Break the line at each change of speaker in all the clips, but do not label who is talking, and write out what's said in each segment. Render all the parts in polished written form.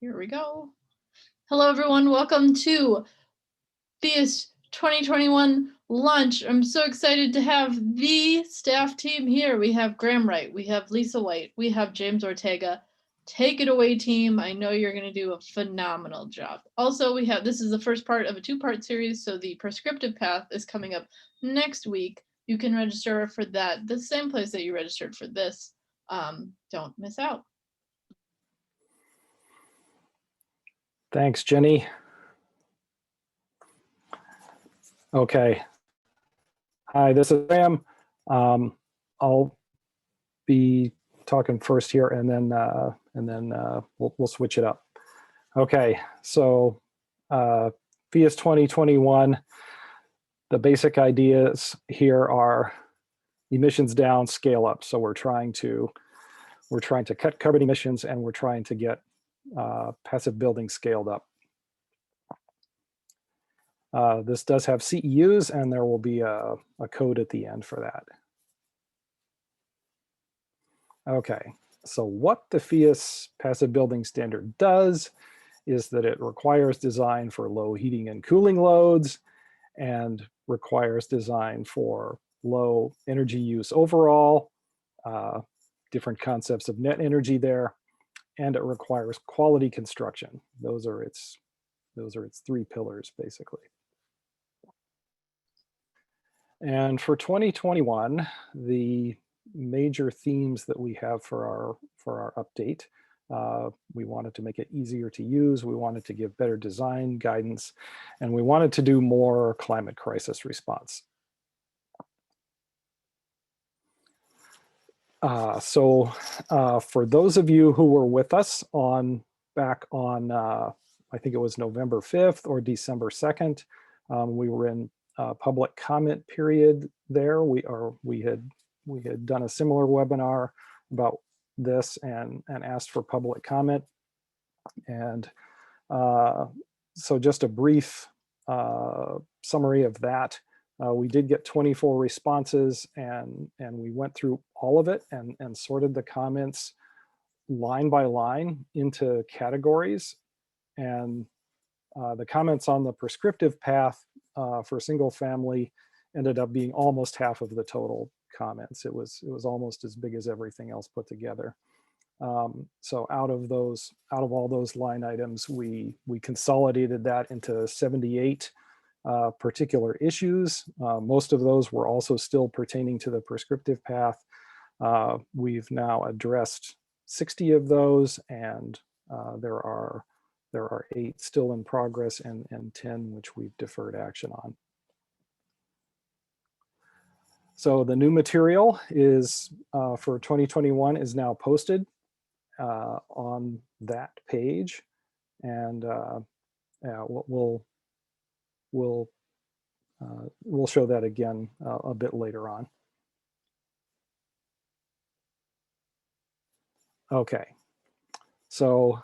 Here we go. Hello, everyone. Welcome to Phius 2021 lunch. I'm so excited to have the staff team here. We have Graham Wright, we have Lisa White, we have James Ortega. Take it away, team. I know you're going to do a phenomenal job. Also, this is the first part of a two-part series, so the prescriptive path is coming up next week. You can register for that the same place that you registered for this. Don't miss out.
Thanks, Jenny. Okay. Hi, this is Graham. I'll be talking first here, and then we'll switch it up. Okay. So, Phius 2021. The basic ideas here are emissions down, scale up. So we're trying to cut carbon emissions, and we're trying to get passive buildings scaled up. This does have CEUs, and there will be a code at the end for that. Okay, so what the Phius passive building standard does is that it requires design for low heating and cooling loads, and requires design for low energy use overall, different concepts of net energy there, and it requires quality construction. Those are its three pillars, basically. And for 2021, the major themes that we have for our update, we wanted to make it easier to use, we wanted to give better design guidance, and we wanted to do more climate crisis response. For those of you who were with us back on, I think it was November 5th or December 2nd, we were in public comment period there. We had done a similar webinar about this and asked for public comment. And so just a brief summary of that. We did get 24 responses, and we went through all of it and sorted the comments line by line into categories. And the comments on the prescriptive path for single family ended up being almost half of the total comments. It was almost as big as everything else put together. So out of all those line items, we consolidated that into 78 particular issues. Most of those were also still pertaining to the prescriptive path. We've now addressed 60 of those, and there are 8 still in progress and 10 which we've deferred action on. So the new material is for 2021 is now posted on that page, and yeah, we'll show that again a bit later on. Okay, so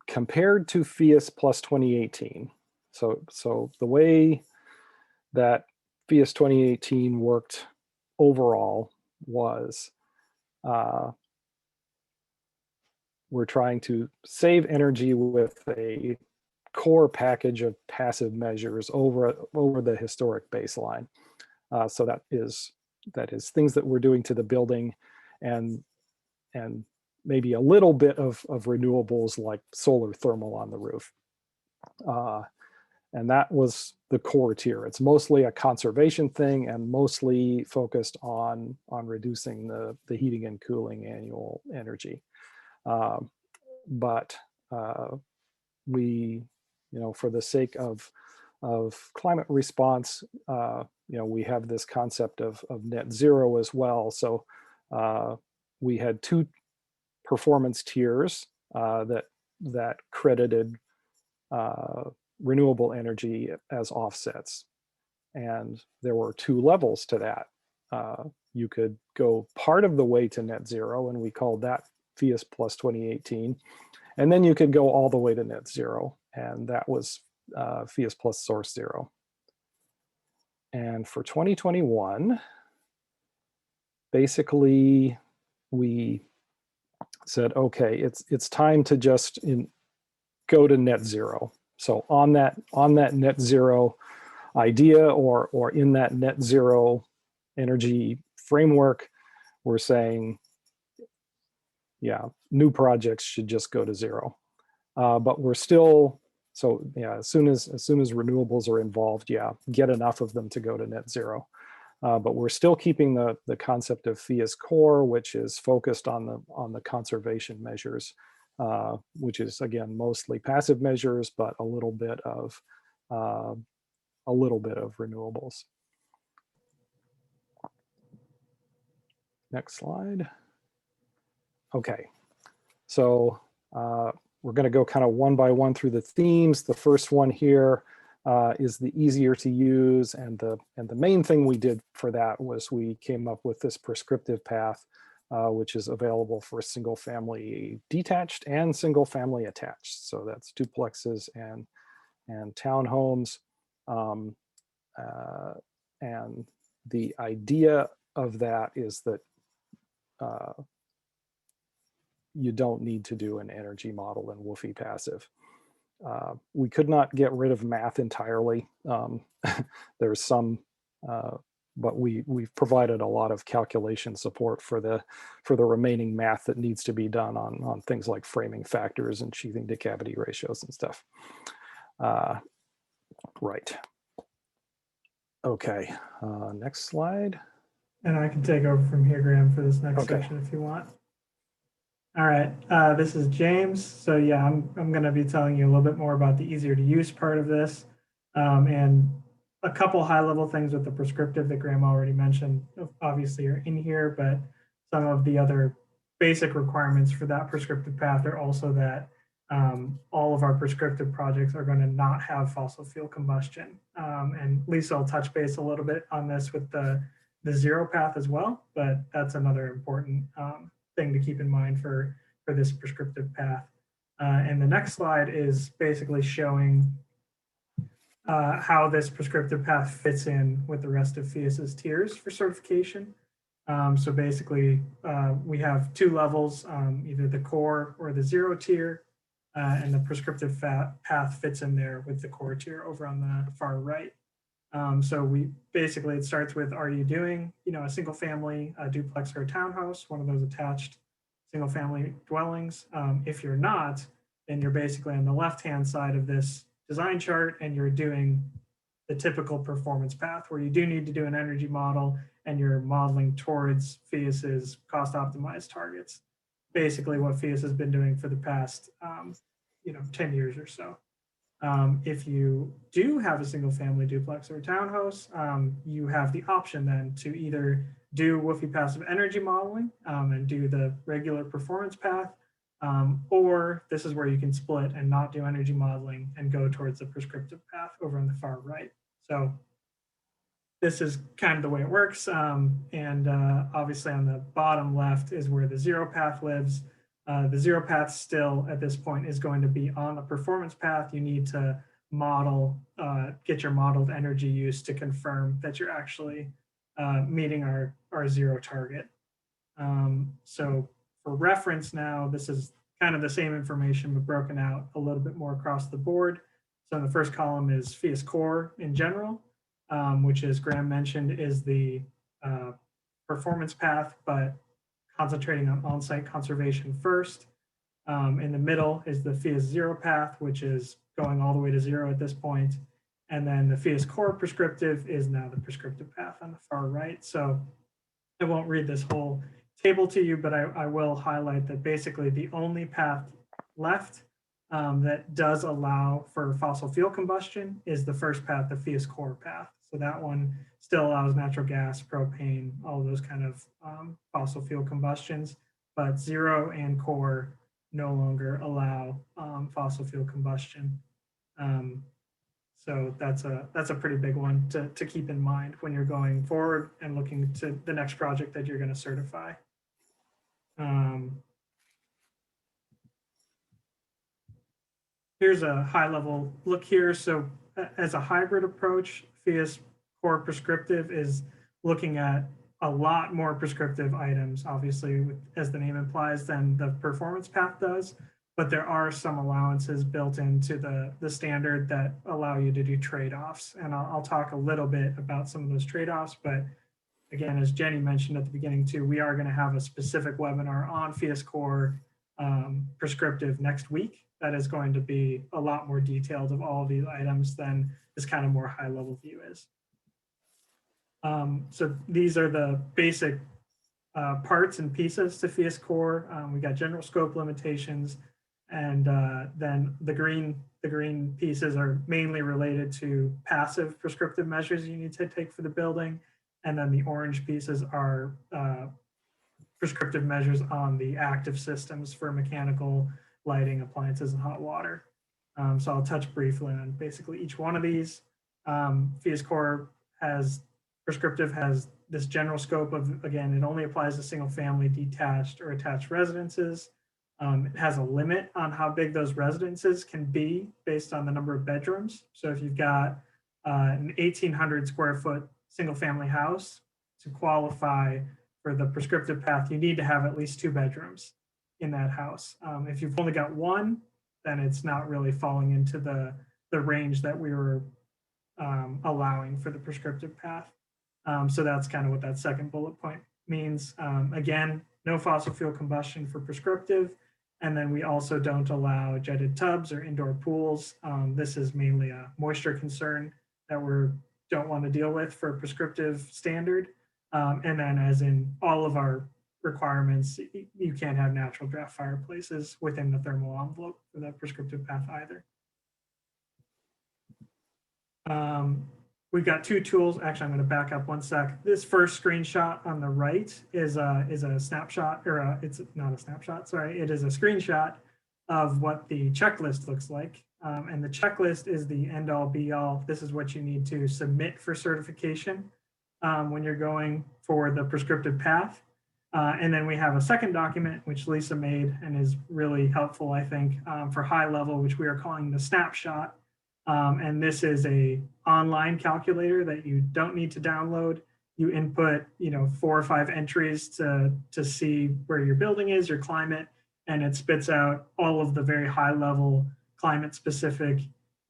compared to Phius plus 2018, so the way that Phius 2018 worked overall was we're trying to save energy with a core package of passive measures over the historic baseline. So that is things that we're doing to the building, and maybe a little bit of renewables like solar thermal on the roof. And that was the core tier. It's mostly a conservation thing and mostly focused on reducing the heating and cooling annual energy. But we, for the sake of climate response, we have this concept of net zero as well. So we had 2 performance tiers that credited renewable energy as offsets. And there were 2 levels to that. You could go part of the way to net zero, and we called that Phius plus 2018. And then you could go all the way to net zero, and that was Phius plus source zero. And for 2021, basically we said, okay, it's time to just go to net zero. So on that net zero idea, or in that net zero energy framework, we're saying, yeah, new projects should just go to zero. But we're still, so yeah, as soon as renewables are involved, yeah, get enough of them to go to net zero. But we're still keeping the concept of Phius CORE, which is focused on the conservation measures, which is again mostly passive measures, but a little bit of renewables. Next slide. Okay, so we're going to go kind of one by one through the themes. The first one here is the easier to use, and the main thing we did for that was we came up with this prescriptive path, which is available for single family detached and single family attached. So that's duplexes and townhomes. And the idea of that is that you don't need to do an energy model in WFI passive. We could not get rid of math entirely. There's some, but we've provided a lot of calculation support for the remaining math that needs to be done on things like framing factors and sheathing to cavity ratios and stuff. Right. Okay, next slide.
And I can take over from here, Graham, for this next section if you want. All right, this is James. So yeah, I'm going to be telling you a little bit more about the easier to use part of this, and a couple high level things with the prescriptive that Graham already mentioned obviously are in here, but some of the other basic requirements for that prescriptive path are also that all of our prescriptive projects are going to not have fossil fuel combustion. And Lisa will touch base a little bit on this with the zero path as well, but that's another important thing to keep in mind for this prescriptive path. And the next slide is basically showing how this prescriptive path fits in with the rest of Phius's tiers for certification. So basically, we have two levels, either the core or the zero tier, and the prescriptive path fits in there with the core tier over on the far right. So it starts with, are you doing, a single family, a duplex or a townhouse, one of those attached single family dwellings? If you're not, then you're basically on the left-hand side of this design chart, and you're doing the typical performance path where you do need to do an energy model and you're modeling towards Phius's cost optimized targets. Basically what Phius has been doing for the past, 10 years or so. If you do have a single family duplex or a townhouse, you have the option then to either do WFI passive energy modeling and do the regular performance path, or this is where you can split and not do energy modeling and go towards the prescriptive path over on the far right. So this is kind of the way it works. And obviously on the bottom left is where the zero path lives. The zero path still at this point is going to be on the performance path. You need to model, get your modeled energy use to confirm that you're actually meeting our zero target. So for reference now, this is kind of the same information, but broken out a little bit more across the board. So in the first column is Phius CORE in general, which, as Graham mentioned, is the performance path, but concentrating on on-site conservation first. In the middle is the Phius zero path, which is going all the way to zero at this point. And then the Phius CORE prescriptive is now the prescriptive path on the far right. So I won't read this whole table to you, but I will highlight that basically the only path left that does allow for fossil fuel combustion is the first path, the Phius CORE path. So that one still allows natural gas, propane, all those kind of fossil fuel combustions, but zero and core no longer allow fossil fuel combustion. So that's a pretty big one to keep in mind when you're going forward and looking to the next project that you're going to certify. Here's a high level look here. So as a hybrid approach, Phius CORE prescriptive is looking at a lot more prescriptive items, obviously, as the name implies, than the performance path does. But there are some allowances built into the standard that allow you to do trade-offs. And I'll talk a little bit about some of those trade-offs. But again, as Jenny mentioned at the beginning too, we are going to have a specific webinar on Phius CORE Prescriptive next week. That is going to be a lot more detailed of all of these items than this kind of more high-level view is. So these are the basic parts and pieces to Phius CORE. We got general scope limitations, and then the green pieces are mainly related to passive prescriptive measures you need to take for the building, and then the orange pieces are prescriptive measures on the active systems for mechanical, lighting, appliances, and hot water. So I'll touch briefly on basically each one of these. Phius CORE prescriptive has this general scope of, again, it only applies to single family, detached, or attached residences. It has a limit on how big those residences can be based on the number of bedrooms. So if you've got an 1,800 square foot single family house, to qualify for the prescriptive path, you need to have at least 2 bedrooms in that house. If you've only got 1, then it's not really falling into the range that we were allowing for the prescriptive path. So that's kind of what that second bullet point means. Again, no fossil fuel combustion for prescriptive. And then we also don't allow jetted tubs or indoor pools. This is mainly a moisture concern that we don't want to deal with for a prescriptive standard. And then as in all of our requirements, you can't have natural draft fireplaces within the thermal envelope for the prescriptive path either. We've got 2 tools. Actually, I'm going to back up one sec. This first screenshot on the right is a snapshot, or it's not a snapshot, sorry. It is a screenshot of what the checklist looks like. And the checklist is the end all be all. This is what you need to submit for certification when you're going for the prescriptive path. And then we have a second document, which Lisa made and is really helpful, I think, for high level, which we are calling the snapshot. And this is a online calculator that you don't need to download. You input, 4 or 5 entries to see where your building is, your climate, and it spits out all of the very high level climate specific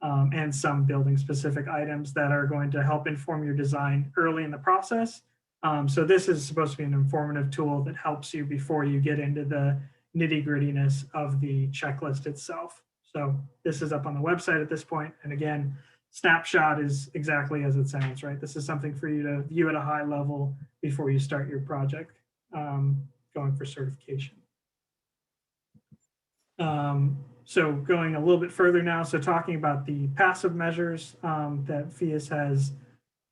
and some building specific items that are going to help inform your design early in the process. So this is supposed to be an informative tool that helps you before you get into the nitty grittiness of the checklist itself. So this is up on the website at this point. And again, snapshot is exactly as it sounds, right? This is something for you to view at a high level before you start your project going for certification. So going a little bit further now, so talking about the passive measures that Phius has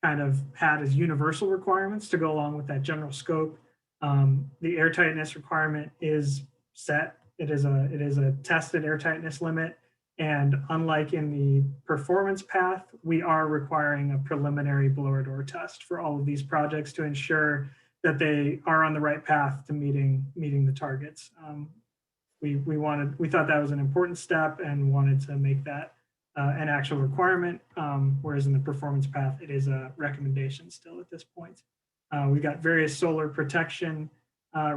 kind of had as universal requirements to go along with that general scope. The airtightness requirement is set. It is a tested airtightness limit. And unlike in the performance path, we are requiring a preliminary blower door test for all of these projects to ensure that they are on the right path to meeting the targets. We thought that was an important step and wanted to make that an actual requirement, whereas in the performance path, it is a recommendation still at this point. We've got various solar protection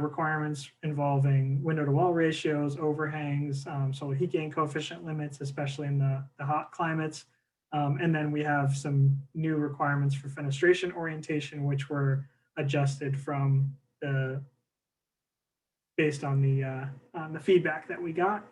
requirements involving window to wall ratios, overhangs, solar heat gain coefficient limits, especially in the hot climates. And then we have some new requirements for fenestration orientation, which were adjusted from based on the feedback that we got.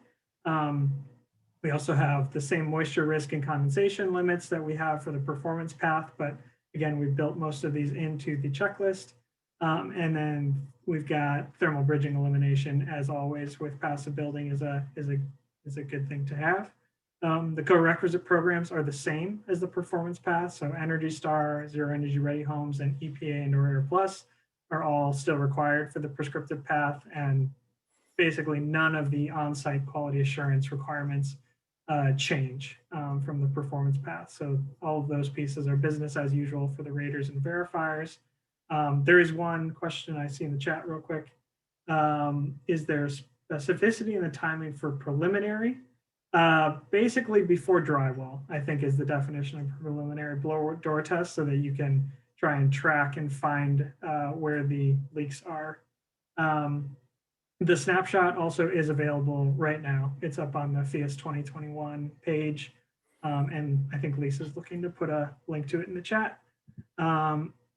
We also have the same moisture risk and condensation limits that we have for the performance path, but again, we've built most of these into the checklist. And then we've got thermal bridging elimination, as always, with passive building is a good thing to have. The co-requisite programs are the same as the performance path. So Energy Star, Zero Energy Ready Homes, and EPA and Air Plus are all still required for the prescriptive path. And basically none of the on-site quality assurance requirements change from the performance path. So all of those pieces are business as usual for the raters and verifiers. There is one question I see in the chat real quick. Is there specificity in the timing for preliminary? Basically before drywall, I think is the definition of preliminary blower door test, so that you can try and track and find where the leaks are. The snapshot also is available right now. It's up on the Phius 2021 page. And I think Lisa's looking to put a link to it in the chat.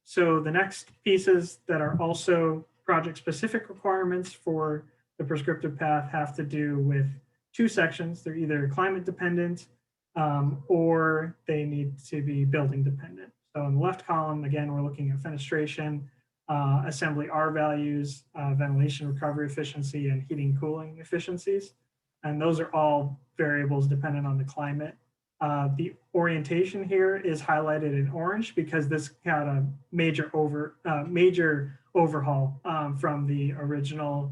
So the next pieces that are also project-specific requirements for the prescriptive path have to do with two sections. They're either climate dependent or they need to be building dependent. So in the left column, again, we're looking at fenestration, assembly R values, ventilation recovery efficiency, and heating cooling efficiencies. And those are all variables dependent on the climate. The orientation here is highlighted in orange because this had a major overhaul from the original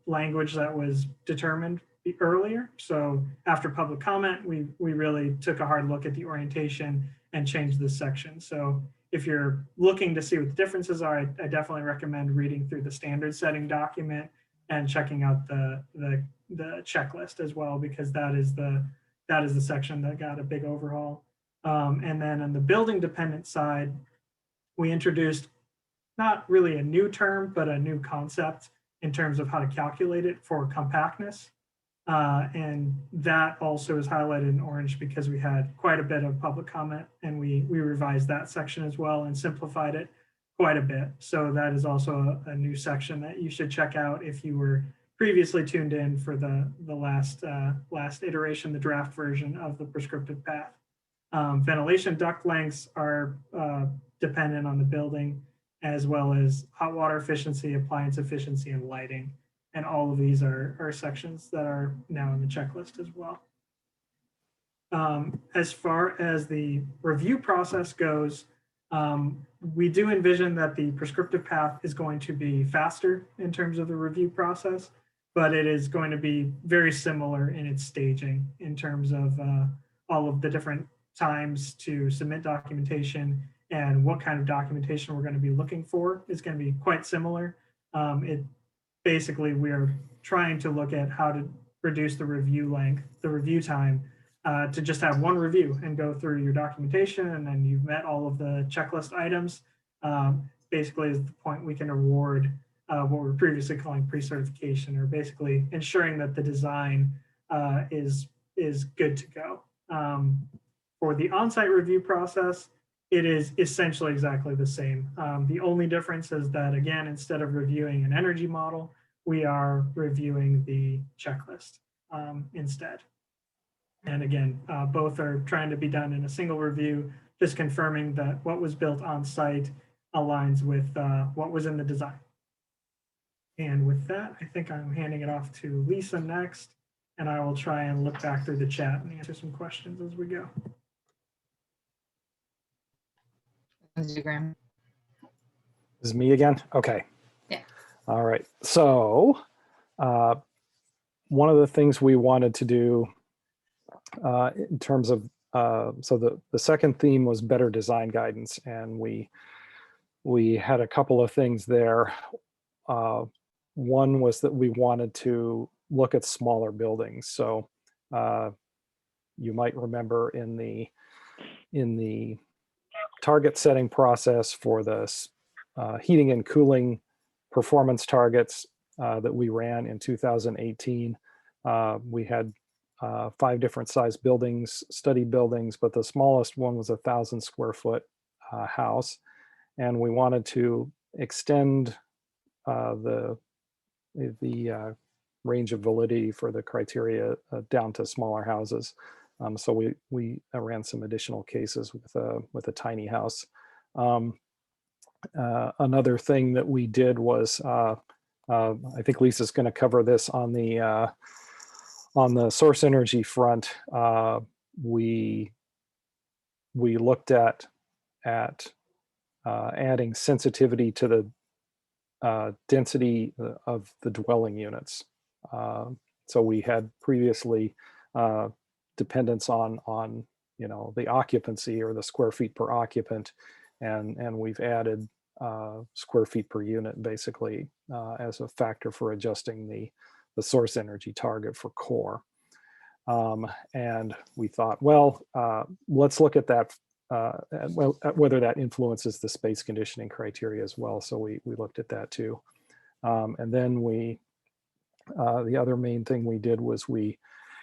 language that was determined earlier. So after public comment, we really took a hard look at the orientation and changed this section. So if you're looking to see what the differences are, I definitely recommend reading through the standard setting document and checking out the checklist as well, because that is the section that got a big overhaul. And then on the building dependent side, we introduced not really a new term, but a new concept in terms of how to calculate it for compactness. And that also is highlighted in orange because we had quite a bit of public comment, and we revised that section as well and simplified it quite a bit. So that is also a new section that you should check out if you were previously tuned in for the last iteration, the draft version of the prescriptive path. Ventilation duct lengths are dependent on the building, as well as hot water efficiency, appliance efficiency, and lighting. And all of these are sections that are now in the checklist as well. As far as the review process goes, we do envision that the prescriptive path is going to be faster in terms of the review process, but it is going to be very similar in its staging in terms of all of the different times to submit documentation and what kind of documentation we're going to be looking for is going to be quite similar. Basically, we are trying to look at how to reduce the review length, the review time, to just have one review and go through your documentation, and then you've met all of the checklist items. Basically, is the point we can award what we're previously calling pre-certification, or basically ensuring that the design is good to go. For the on-site review process, it is essentially exactly the same. The only difference is that, again, instead of reviewing an energy model, we are reviewing the checklist instead. And again, both are trying to be done in a single review, just confirming that what was built on site aligns with what was in the design. And with that, I think I'm handing it off to Lisa next, and I will try and look back through the chat and answer some questions as we go.
This is me again? Okay.
Yeah.
All right. So one of the things we wanted to do in terms of, so the second theme was better design guidance, and we had a couple of things there. One was that we wanted to look at smaller buildings. So you might remember in the target setting process for the heating and cooling performance targets that we ran in 2018, we had 5 different size buildings, study buildings, but the smallest one was 1,000 square foot house. And we wanted to extend the range of validity for the criteria down to smaller houses. So we ran some additional cases with a tiny house. Another thing that we did was, I think Lisa's going to cover this on the source energy front. We looked at adding sensitivity to the density of the dwelling units. So we had previously dependence on the occupancy or the square feet per occupant, and we've added square feet per unit basically as a factor for adjusting the source energy target for CORE. And we thought, well, let's look at that whether that influences the space conditioning criteria as well. So we looked at that too. And then the other main thing we did was we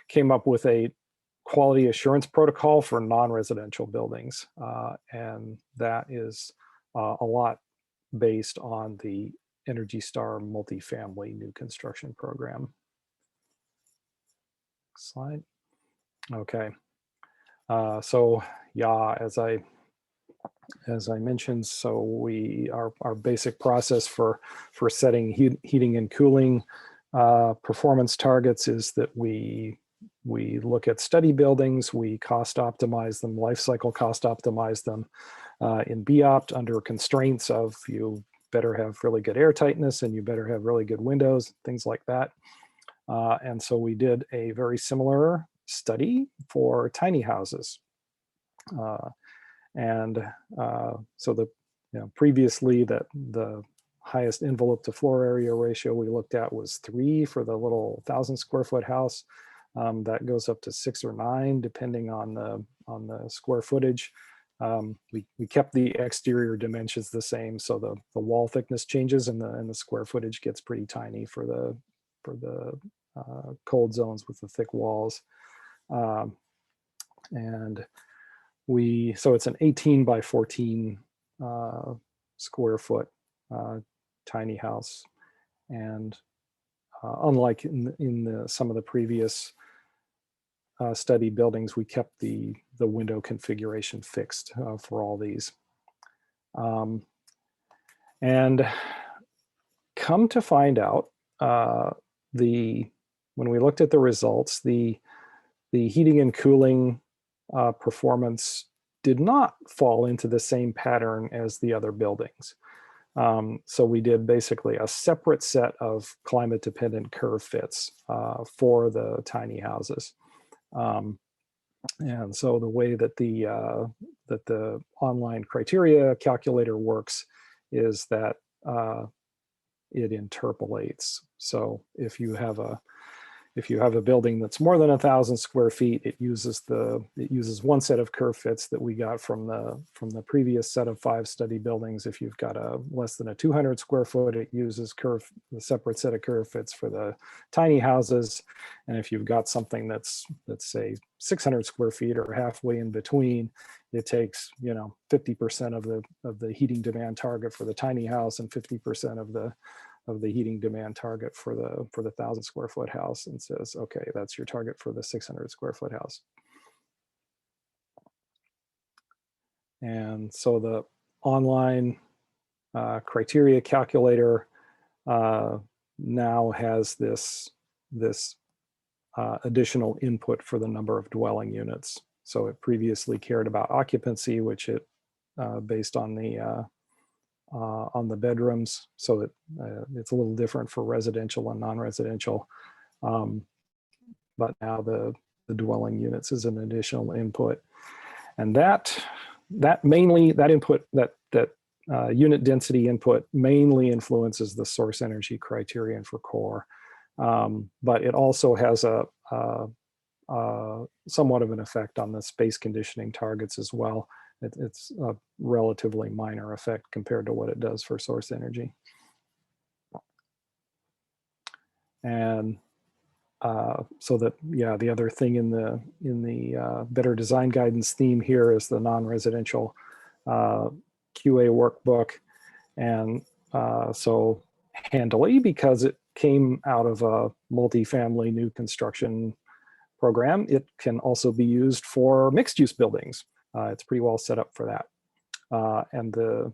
came up with a quality assurance protocol for non-residential buildings. And that is a lot based on the Energy Star multifamily new construction program. Next slide. Okay. So yeah, as I mentioned, so our basic process for setting heating and cooling performance targets is that we look at study buildings, we cost optimize them, life cycle cost optimize them in BOPT under constraints of you better have really good air tightness and you better have really good windows, things like that. And so we did a very similar study for tiny houses. So previously the highest envelope to floor area ratio we looked at was 3 for the little 1,000 square foot house. That goes up to 6 or 9 depending on the square footage. We kept the exterior dimensions the same, so the wall thickness changes and the square footage gets pretty tiny for the cold zones with the thick walls. And so it's an 18 by 14 square foot tiny house, and unlike in some of the previous study buildings, we kept the window configuration fixed for all these. And come to find out, when we looked at the results, the heating and cooling performance did not fall into the same pattern as the other buildings. So we did basically a separate set of climate dependent curve fits for the tiny houses. And so the way that the online criteria calculator works is that it interpolates. So if you have a building that's more than 1,000 square feet, it uses one set of curve fits that we got from the previous set of 5 study buildings. If you've got a less than a 200 square foot, it uses the separate set of curve fits for the tiny houses. And if you've got something that's, let's say 600 square feet or halfway in between, it takes 50% of the heating demand target for the tiny house and 50% of the heating demand target for the 1,000 square foot house, and says, okay, that's your target for the 600 square foot house. And so the online criteria calculator now has this additional input for the number of dwelling units. So it previously cared about occupancy, which it based on the bedrooms. So it's a little different for residential and non-residential. But now the dwelling units is an additional input. And that unit density input mainly influences the source energy criterion for CORE. But it also has a somewhat of an effect on the space conditioning targets as well. It's a relatively minor effect compared to what it does for source energy. And so that, yeah, the other thing in the better design guidance theme here is the non-residential QA workbook. And so handily, because it came out of a multifamily new construction program, it can also be used for mixed use buildings. It's pretty well set up for that. And the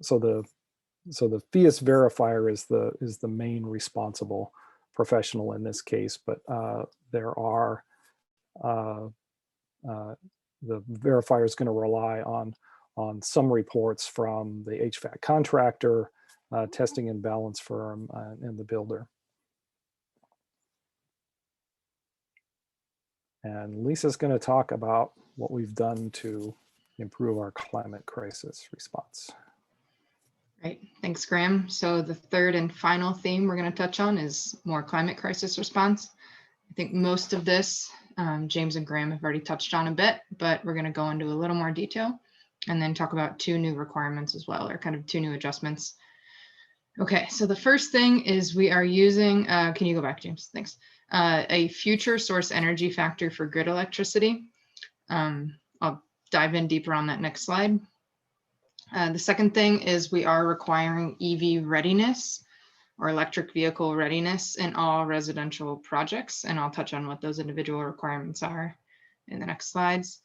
Phius verifier is the main responsible professional in this case, but there are the verifier is going to rely on some reports from the HVAC contractor, testing and balance firm, and the builder. And Lisa's going to talk about what we've done to improve our climate crisis response.
Great, thanks, Graham. So the third and final theme we're going to touch on is more climate crisis response. I think most of this James and Graham have already touched on a bit, but we're going to go into a little more detail and then talk about 2 new requirements as well, or kind of 2 new adjustments. Okay, so the first thing is we are using, can you go back, James? Thanks. A future source energy factor for grid electricity. I'll dive in deeper on that next slide. The second thing is we are requiring EV readiness or electric vehicle readiness in all residential projects. And I'll touch on what those individual requirements are in the next slides.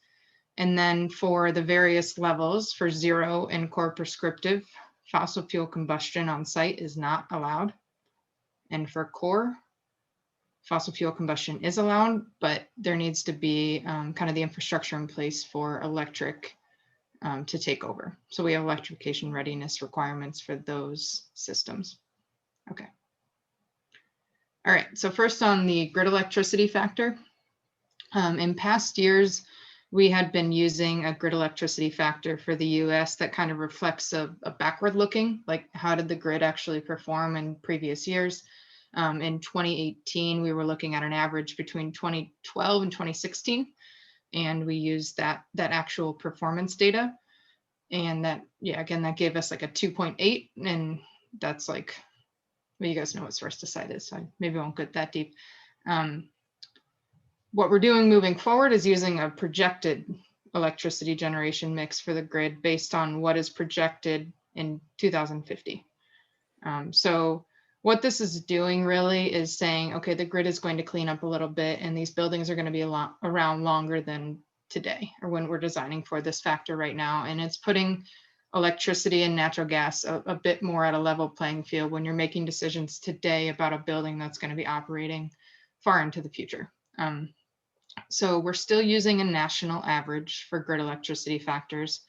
And then for the various levels, for 0 and CORE Prescriptive, fossil fuel combustion on site is not allowed. And for CORE, fossil fuel combustion is allowed, but there needs to be kind of the infrastructure in place for electric to take over. So we have electrification readiness requirements for those systems. Okay. All right, so first on the grid electricity factor. In past years, we had been using a grid electricity factor for the US that kind of reflects a backward looking, like how did the grid actually perform in previous years. In 2018, we were looking at an average between 2012 and 2016, and we used that actual performance data. And that, yeah, again, that gave us like a 2.8, and that's like, well, you guys know what source to cite is, so I maybe won't get that deep. What we're doing moving forward is using a projected electricity generation mix for the grid based on what is projected in 2050. So what this is doing really is saying, okay, the grid is going to clean up a little bit, and these buildings are going to be around longer than today, or when we're designing for this factor right now. And it's putting electricity and natural gas a bit more at a level playing field when you're making decisions today about a building that's going to be operating far into the future. So we're still using a national average for grid electricity factors.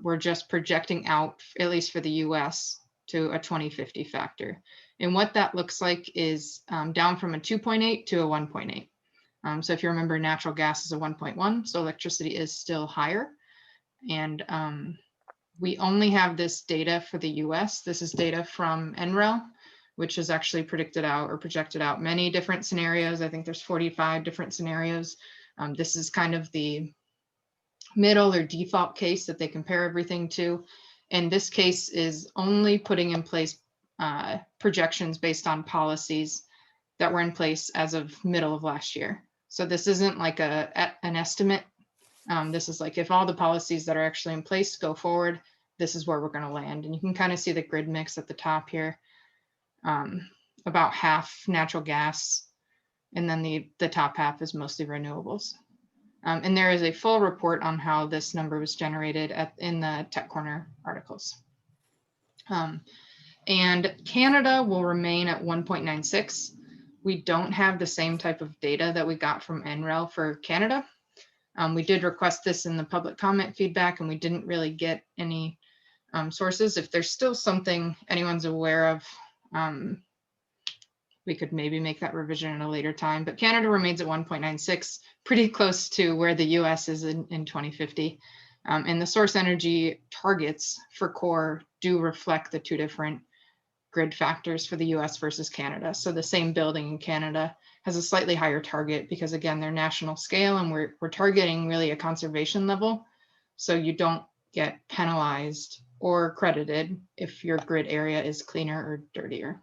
We're just projecting out, at least for the US, to a 2050 factor. And what that looks like is down from a 2.8 to a 1.8. So if you remember, natural gas is a 1.1, so electricity is still higher. And we only have this data for the US. This is data from NREL, which has actually predicted out or projected out many different scenarios. I think there's 45 different scenarios. This is kind of the middle or default case that they compare everything to. And this case is only putting in place projections based on policies that were in place as of middle of last year. So this isn't like an estimate. This is like, if all the policies that are actually in place go forward, this is where we're going to land. And you can kind of see the grid mix at the top here. About half natural gas, and then the top half is mostly renewables. And there is a full report on how this number was generated in the Tech Corner articles. And Canada will remain at 1.96. We don't have the same type of data that we got from NREL for Canada. We did request this in the public comment feedback, and we didn't really get any sources. If there's still something anyone's aware of, we could maybe make that revision at a later time, but Canada remains at 1.96, pretty close to where the US is in 2050. And the source energy targets for CORE do reflect the 2 different grid factors for the US versus Canada. So the same building in Canada has a slightly higher target because, again, they're national scale, and we're targeting really a conservation level. So you don't get penalized or credited if your grid area is cleaner or dirtier.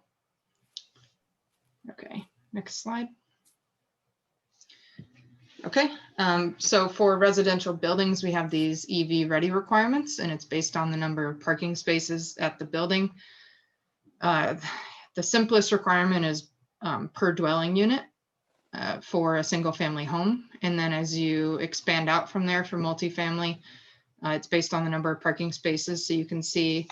Okay, next slide. Okay, so for residential buildings, we have these EV ready requirements, and it's based on the number of parking spaces at the building. The simplest requirement is per dwelling unit for a single family home. And then as you expand out from there for multifamily, it's based on the number of parking spaces. So you can see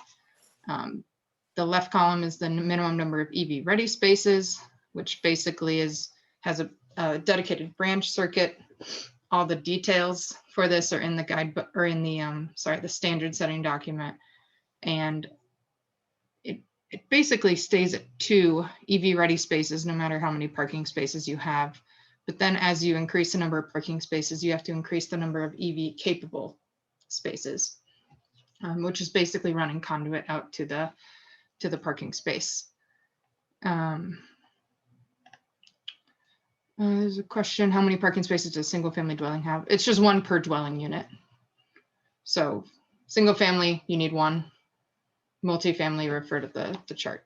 the left column is the minimum number of EV ready spaces, which basically has a dedicated branch circuit. All the details for this are in the guidebook, or in the the standard setting document, and it basically stays at 2 EV ready spaces no matter how many parking spaces you have. But then as you increase the number of parking spaces, you have to increase the number of EV capable spaces, which is basically running conduit out to the parking space. There's a question, how many parking spaces does a single family dwelling have? It's just one per dwelling unit. So single family, you need one. Multifamily, refer to the chart.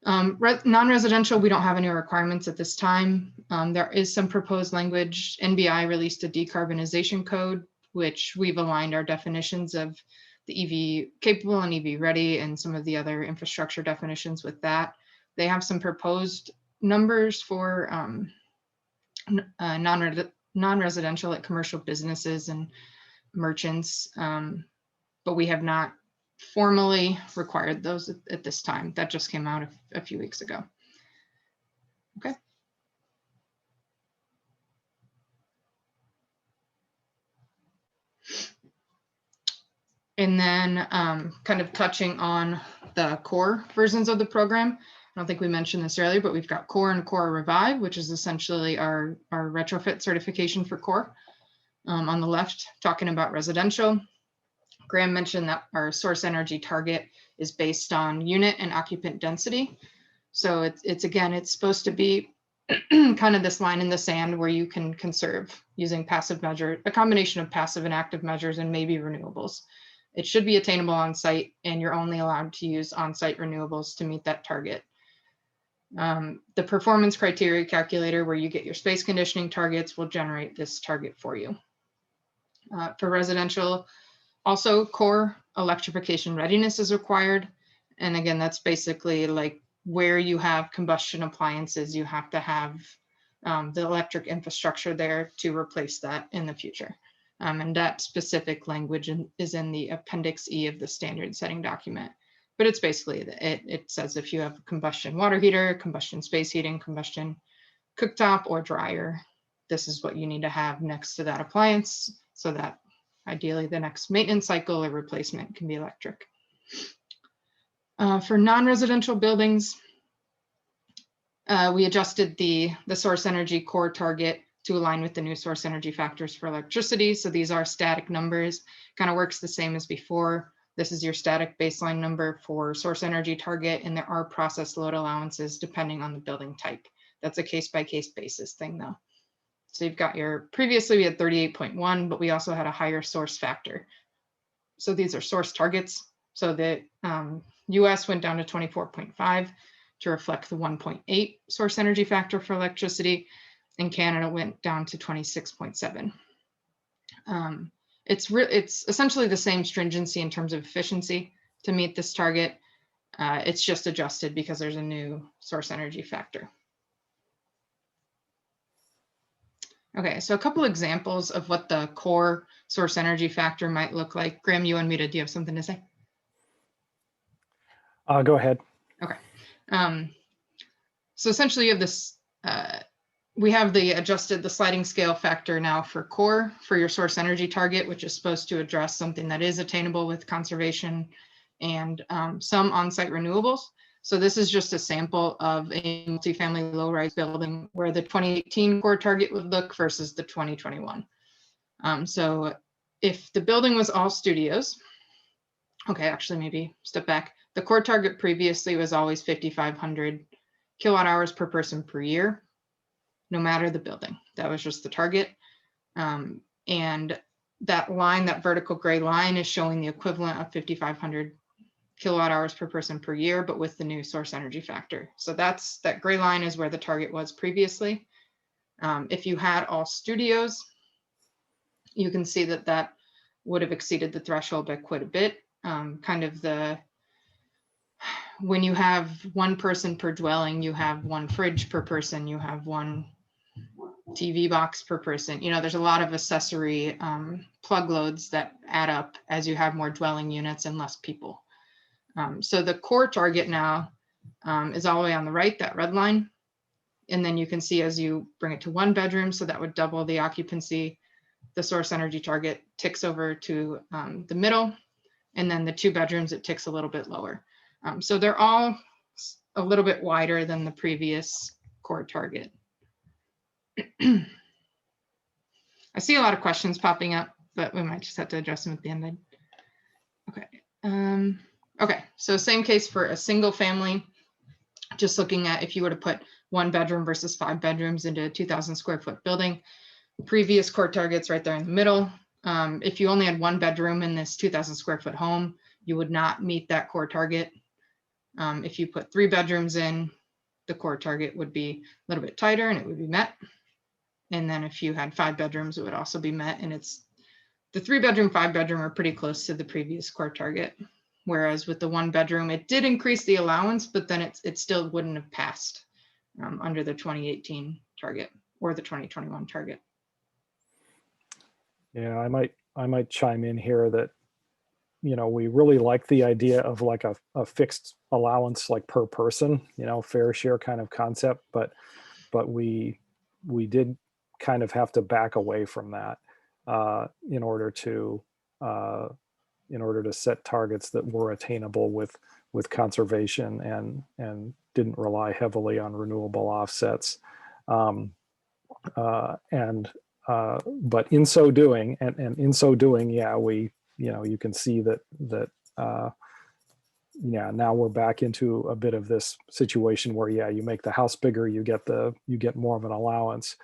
Non-residential, we don't have any requirements at this time. There is some proposed language. NBI released a decarbonization code, which we've aligned our definitions of the EV capable and EV ready and some of the other infrastructure definitions with that. They have some proposed numbers for non-residential, like commercial businesses and merchants, but we have not formally required those at this time. That just came out a few weeks ago. Okay. And then kind of touching on the core versions of the program. I don't think we mentioned this earlier, but we've got CORE and CORE Revive, which is essentially our retrofit certification for CORE. On the left, talking about residential. Graham mentioned that our source energy target is based on unit and occupant density. So it's again, it's supposed to be kind of this line in the sand where you can conserve using passive measure, a combination of passive and active measures and maybe renewables. It should be attainable on site, and you're only allowed to use on-site renewables to meet that target. The performance criteria calculator, where you get your space conditioning targets, will generate this target for you. For residential, also core electrification readiness is required. And again, that's basically like where you have combustion appliances, you have to have the electric infrastructure there to replace that in the future. And that specific language is in the Appendix E of the standard setting document. But it's basically, it says if you have a combustion water heater, combustion space heating, combustion cooktop or dryer, this is what you need to have next to that appliance so that ideally the next maintenance cycle or replacement can be electric. For non-residential buildings, we adjusted the source energy core target to align with the new source energy factors for electricity. So these are static numbers, kind of works the same as before. This is your static baseline number for source energy target, and there are process load allowances depending on the building type. That's a case-by-case basis thing though. So you've got your, previously we had 38.1, but we also had a higher source factor. So these are source targets. So the US went down to 24.5 to reflect the 1.8 source energy factor for electricity, and Canada went down to 26.7. It's essentially the same stringency in terms of efficiency to meet this target. It's just adjusted because there's a new source energy factor. Okay, so a couple examples of what the core source energy factor might look like. Graham, you and Mita, do you have something to say?
Go ahead.
Okay. So essentially you have this, we have the sliding scale factor now for core for your source energy target, which is supposed to address something that is attainable with conservation and some on-site renewables. So this is just a sample of a multifamily low-rise building where the 2018 core target would look versus the 2021. So if the building was all studios, okay, actually maybe step back. The core target previously was always 5,500 kilowatt hours per person per year, no matter the building. That was just the target. And that line, that vertical gray line, is showing the equivalent of 5,500 kilowatt hours per person per year, but with the new source energy factor. So that gray line is where the target was previously. If you had all studios, you can see that would have exceeded the threshold by quite a bit. Kind of when you have one person per dwelling, you have one fridge per person, you have one TV box per person. You know, there's a lot of accessory plug loads that add up as you have more dwelling units and less people. So the core target now is all the way on the right, that red line. And then you can see as you bring it to one bedroom, so that would double the occupancy, the source energy target ticks over to the middle. And then the two bedrooms, it ticks a little bit lower. So they're all a little bit wider than the previous core target. I see a lot of questions popping up, but we might just have to address them at the end. Okay. Okay, so same case for a single family, just looking at if you were to put 1 bedroom versus 5 bedrooms into a 2,000 square foot building. Previous core targets right there in the middle. If you only had 1 bedroom in this 2,000 square foot home, you would not meet that core target. If you put 3 bedrooms in, the core target would be a little bit tighter and it would be met. And then if you had 5 bedrooms, it would also be met. And it's the 3 bedroom, 5 bedroom are pretty close to the previous core target. Whereas with the 1 bedroom, it did increase the allowance, but then it still wouldn't have passed under the 2018 target or the 2021 target.
Yeah, I might chime in here that, you know, we really like the idea of like a fixed allowance, like per person, you know, fair share kind of concept, but we did kind of have to back away from that in order to set targets that were attainable with conservation and didn't rely heavily on renewable offsets. But in so doing, yeah, we, you know, you can see that yeah, now we're back into a bit of this situation where, yeah, you make the house bigger, you get more of an allowance.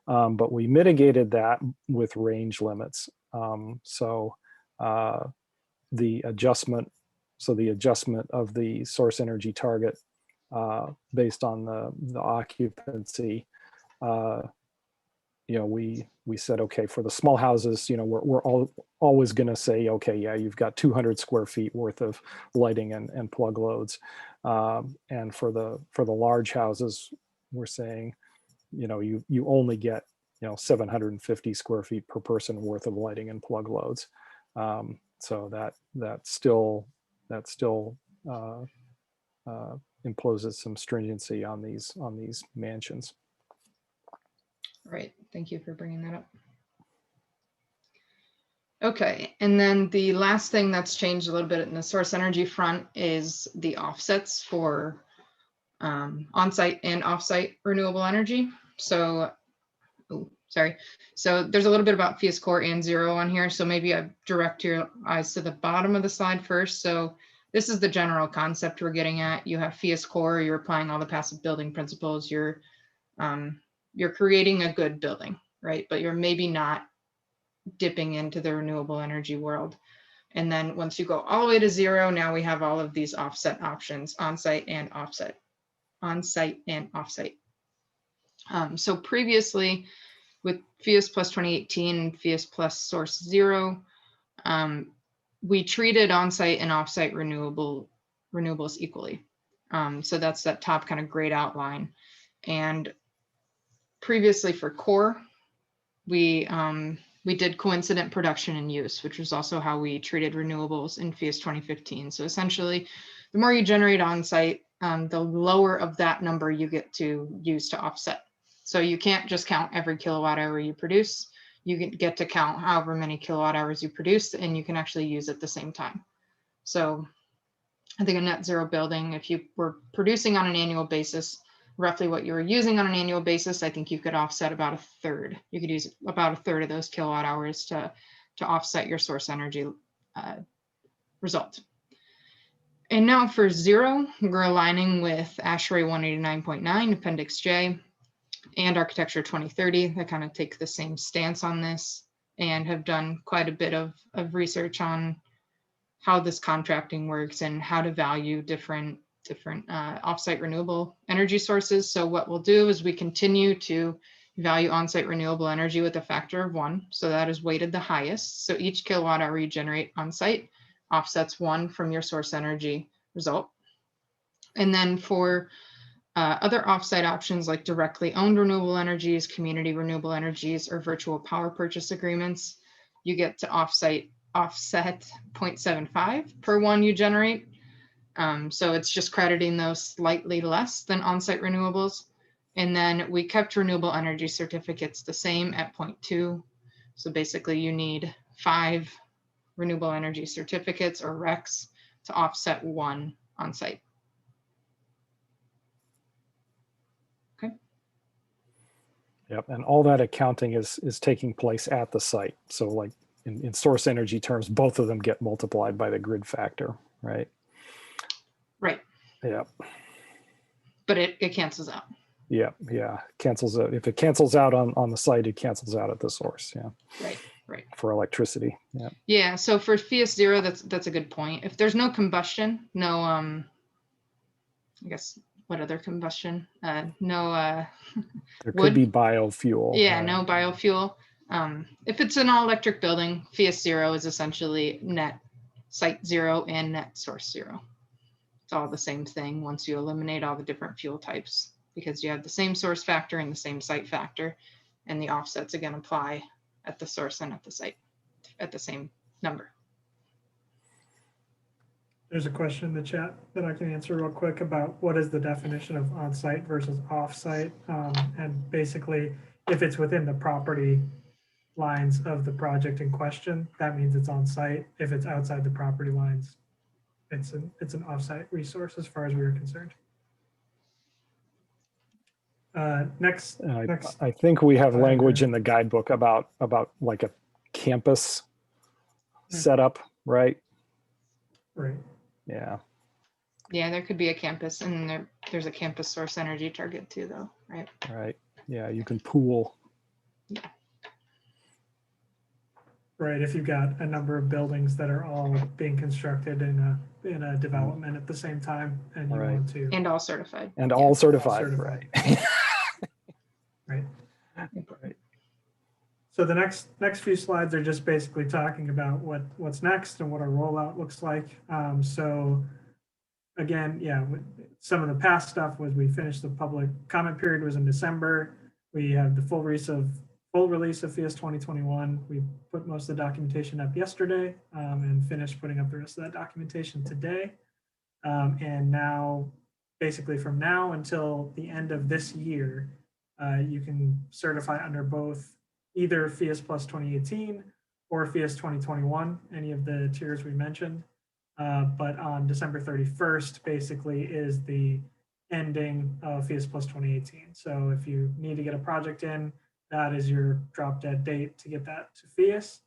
But we mitigated that with range limits. The adjustment of the source energy target based on the occupancy, you know, we said, okay, for the small houses, you know, we're always going to say, okay, yeah, you've got 200 square feet worth of lighting and plug loads. And for the large houses, we're saying, you know, you only get, you know, 750 square feet per person worth of lighting and plug loads. So that still imposes some stringency on these mansions.
Right, thank you for bringing that up. Okay, and then the last thing that's changed a little bit in the source energy front is the offsets for on-site and off-site renewable energy. So, so there's a little bit about Phius CORE and Zero on here. So maybe I direct your eyes to the bottom of the slide first. So this is the general concept we're getting at. You have Phius CORE, you're applying all the passive building principles, you're creating a good building, right? But you're maybe not dipping into the renewable energy world. And then once you go all the way to zero, now we have all of these offset options, on-site and offset, on-site and off-site. So previously with Phius plus 2018 and Phius plus source zero, we treated on-site and off-site renewables equally. So that's that top kind of grayed outline. And previously for CORE, we did coincident production and use, which was also how we treated renewables in Phius 2015. So essentially, the more you generate on-site, the lower of that number you get to use to offset. So you can't just count every kilowatt hour you produce. You get to count however many kilowatt hours you produce, and you can actually use at the same time. So I think a net zero building, if you were producing on an annual basis, roughly what you were using on an annual basis, I think you could offset about a third. You could use about a third of those kilowatt hours to offset your source energy result. And now for zero, we're aligning with ASHRAE 189.9 Appendix J and Architecture 2030 that kind of take the same stance on this and have done quite a bit of research on how this contracting works and how to value different offsite renewable energy sources. So what we'll do is we continue to value on-site renewable energy with a factor of 1. So that is weighted the highest. So each kilowatt hour you generate on-site offsets 1 from your source energy result. And then for other offsite options like directly owned renewable energies, community renewable energies, or virtual power purchase agreements, you get to offset 0.75 per 1 you generate. So it's just crediting those slightly less than on-site renewables. And then we kept renewable energy certificates the same at 0.2. So basically you need 5 renewable energy certificates or RECs to offset 1 on-site. Okay.
Yep, and all that accounting is taking place at the site. So like in source energy terms, both of them get multiplied by the grid factor, right?
Right.
Yep.
But it cancels out.
Yeah, yeah. Cancels out. If it cancels out on the site, it cancels out at the source. Yeah.
Right.
For electricity. Yeah.
Yeah. So for Phius 0, that's a good point. If there's no combustion, no I guess what other combustion? No
There
wood.
could be biofuel.
Yeah, no biofuel. If it's an all-electric building, Phius 0 is essentially net site 0 and net source 0. It's all the same thing once you eliminate all the different fuel types, because you have the same source factor and the same site factor, and the offsets again apply at the source and at the site at the same number.
There's a question in the chat that I can answer real quick about what is the definition of on-site versus off-site. And basically, if it's within the property lines of the project in question, that means it's on-site. If it's outside the property lines, it's an off-site resource as far as we are concerned. Next.
I think we have language in the guidebook about like a campus setup, right?
Right.
Yeah.
Yeah, there could be a campus, and there's a campus source energy target too, though, right?
Right. Yeah, you can pool.
Right. If you've got a number of buildings that are all being constructed in a development at the same time, and you want to,
and all certified.
And all certified. Right.
Right.
Right.
So the next few slides are just basically talking about what's next and what our rollout looks like. So again, yeah, some of the past stuff was we finished the public comment period was in December. We have the full release of Phius 2021. We put most of the documentation up yesterday and finished putting up the rest of that documentation today. And now, basically from now until the end of this year, you can certify under both either Phius Plus 2018 or Phius 2021, any of the tiers we mentioned. But on December 31st, basically is the ending of Phius Plus 2018. So if you need to get a project in, that is your drop dead date to get that to Phius.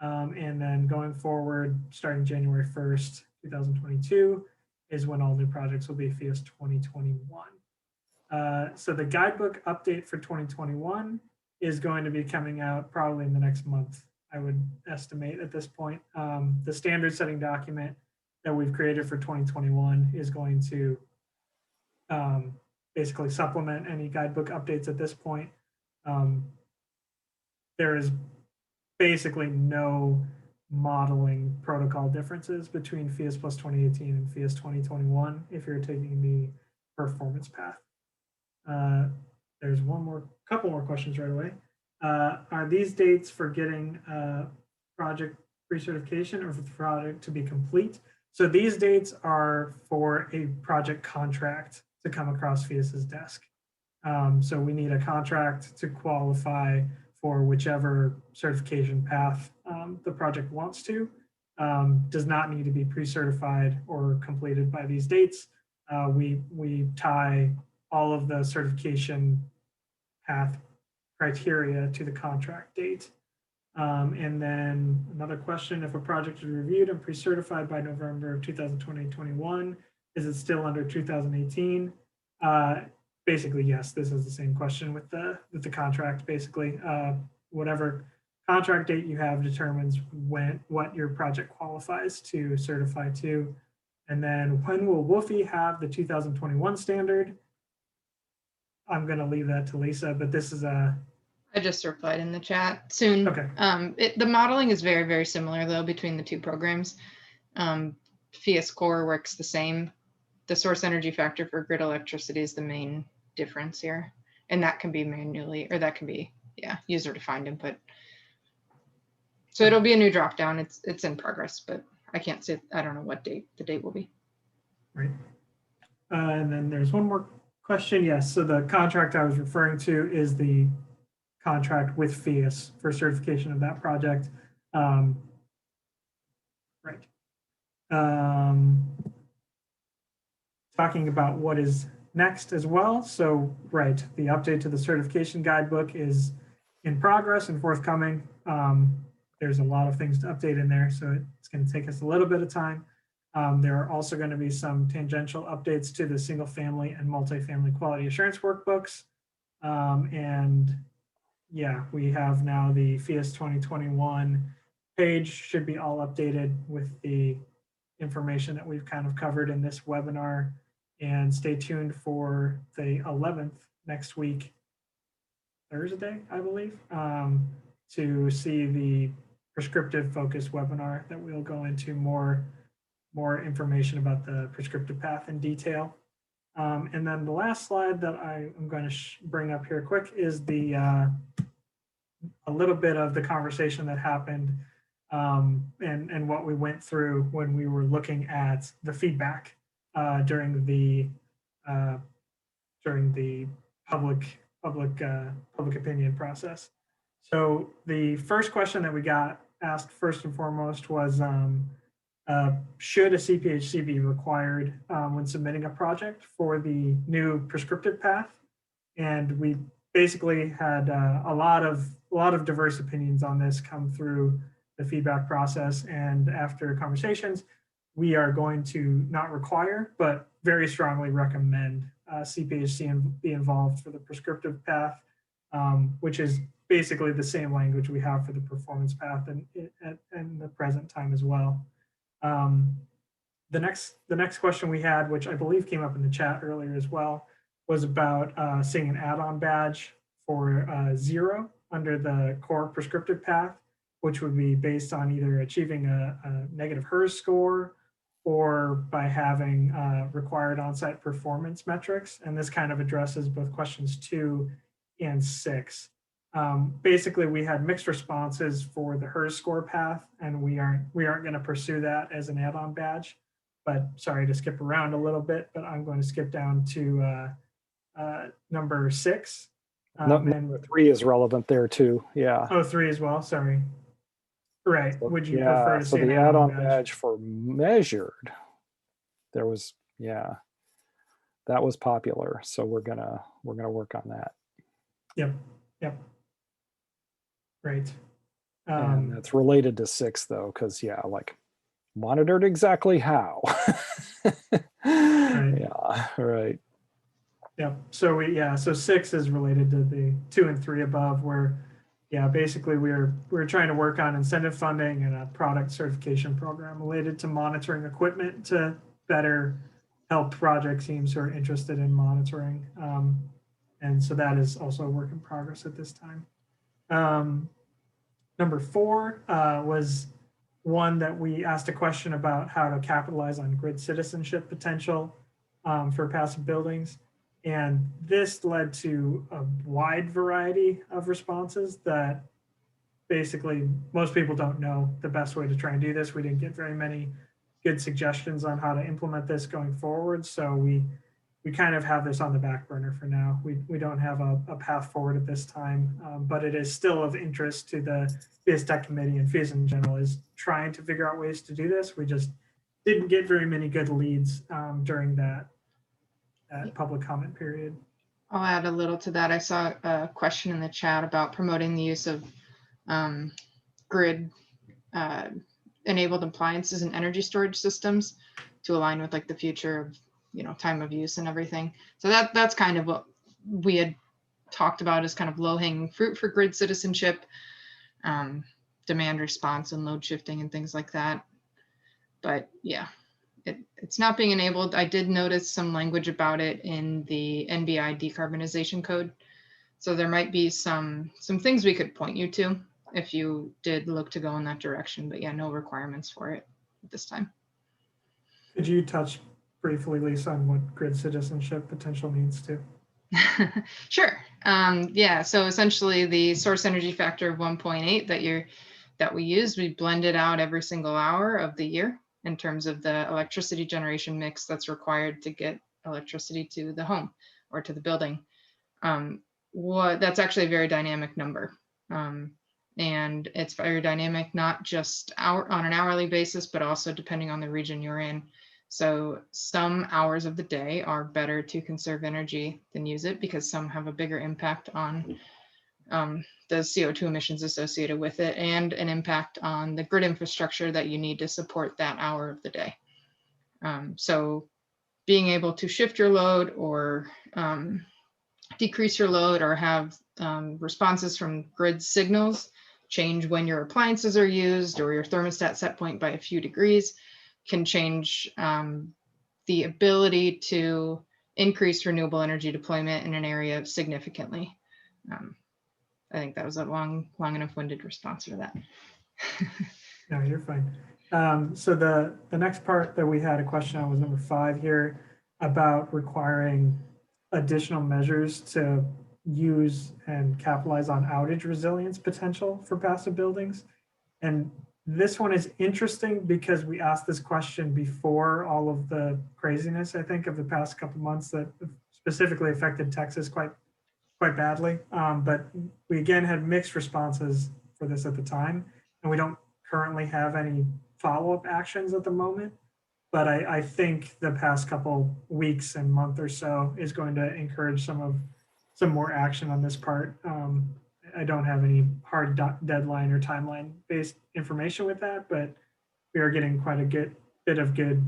And then going forward, starting January 1st, 2022, is when all new projects will be Phius 2021. So the guidebook update for 2021 is going to be coming out probably in the next month, I would estimate at this point. The standard setting document that we've created for 2021 is going to basically supplement any guidebook updates at this point. There is basically no modeling protocol differences between Phius Plus 2018 and Phius 2021 if you're taking the performance path. There's couple more questions right away. Are these dates for getting project pre-certification or for the project to be complete? So these dates are for a project contract to come across Phius's desk. So we need a contract to qualify for whichever certification path the project wants to. Does not need to be pre-certified or completed by these dates. We tie all of the certification path criteria to the contract date. And then another question, if a project is reviewed and pre-certified by November of 2020-21, is it still under 2018? Basically, yes, this is the same question with the contract. Basically, whatever contract date you have determines what your project qualifies to certify to. And then when will WWOOFie have the 2021 standard? I'm going to leave that to Lisa, but this is a...
I just replied in the chat soon.
Okay.
The modeling is very, very similar though between the two programs. Phius Core works the same. The source energy factor for grid electricity is the main difference here. And that can be manually, or that can be, user defined input. So it'll be a new drop down. It's in progress, but I can't say, I don't know what date the date will be.
Right. And then there's one more question. Yes, so the contract I was referring to is the contract with Phius for certification of that project. Right. Talking about what is next as well. So, right, the update to the certification guidebook is in progress and forthcoming. There's a lot of things to update in there, so it's going to take us a little bit of time. There are also going to be some tangential updates to the single family and multifamily quality assurance workbooks. And yeah, we have now the Phius 2021 page should be all updated with the information that we've kind of covered in this webinar. And stay tuned for the 11th next week, Thursday, I believe, to see the prescriptive focus webinar that we'll go into more information about the prescriptive path in detail. And then the last slide that I am going to bring up here quick is the a little bit of the conversation that happened and what we went through when we were looking at the feedback during the public opinion process. So the first question that we got asked first and foremost was, should a CPHC be required when submitting a project for the new prescriptive path? And we basically had a lot of diverse opinions on this come through the feedback process. And after conversations, we are going to not require, but very strongly recommend CPHC be involved for the prescriptive path, which is basically the same language we have for the performance path and the present time as well. The next question we had, which I believe came up in the chat earlier as well, was about seeing an add-on badge for 0 under the core prescriptive path, which would be based on either achieving a negative HERS score or by having required on-site performance metrics. And this kind of addresses both questions 2 and 6. Basically, we had mixed responses for the HERS score path, and we aren't going to pursue that as an add-on badge. But sorry to skip around a little bit, but I'm going to skip down to number 6.
Number 3 is relevant there too. Yeah.
Oh, 3 as well. Sorry. Right.
So,
would you prefer to see
the
an
add-on badge for measured? There was, that was popular. So we're gonna work on that.
Yep. Right.
And that's related to 6 though, because like monitored exactly how.
Right.
Yeah. Right.
Yep. So so 6 is related to the 2 and 3 above, where basically we're trying to work on incentive funding and a product certification program related to monitoring equipment to better help project teams who are interested in monitoring. And so that is also a work in progress at this time. Number 4 was one that we asked a question about how to capitalize on grid citizenship potential for passive buildings. And this led to a wide variety of responses that basically most people don't know the best way to try and do this. We didn't get very many good suggestions on how to implement this going forward. So we kind of have this on the back burner for now. We don't have a path forward at this time, but it is still of interest to the Phius Tech Committee, and Phius in general is trying to figure out ways to do this. We just didn't get very many good leads during that public comment period.
I'll add a little to that. I saw a question in the chat about promoting the use of grid enabled appliances and energy storage systems to align with like the future of time of use and everything. So that's kind of what we had talked about as kind of low-hanging fruit for grid citizenship, demand response and load shifting and things like that. But yeah, it's not being enabled. I did notice some language about it in the NBI decarbonization code. So there might be some things we could point you to if you did look to go in that direction, but no requirements for it at this time.
Could you touch briefly, Lisa, on what grid citizenship potential means too?
Sure. So essentially the source energy factor of 1.8 that we use, we blend it out every single hour of the year in terms of the electricity generation mix that's required to get electricity to the home or to the building. That's actually a very dynamic number. And it's very dynamic, not just on an hourly basis, but also depending on the region you're in. So some hours of the day are better to conserve energy than use it because some have a bigger impact on the CO2 emissions associated with it and an impact on the grid infrastructure that you need to support that hour of the day. So being able to shift your load or decrease your load or have responses from grid signals change when your appliances are used or your thermostat set point by a few degrees can change the ability to increase renewable energy deployment in an area significantly. I think that was a long enough winded response for that.
No, you're fine. So the next part that we had a question on was number 5 here about requiring additional measures to use and capitalize on outage resilience potential for passive buildings. And this one is interesting because we asked this question before all of the craziness, I think, of the past couple months that specifically affected Texas quite badly. But we again had mixed responses for this at the time, and we don't currently have any follow-up actions at the moment. But I think the past couple weeks and month or so is going to encourage some more action on this part. I don't have any hard deadline or timeline based information with that, but we are getting quite a bit of good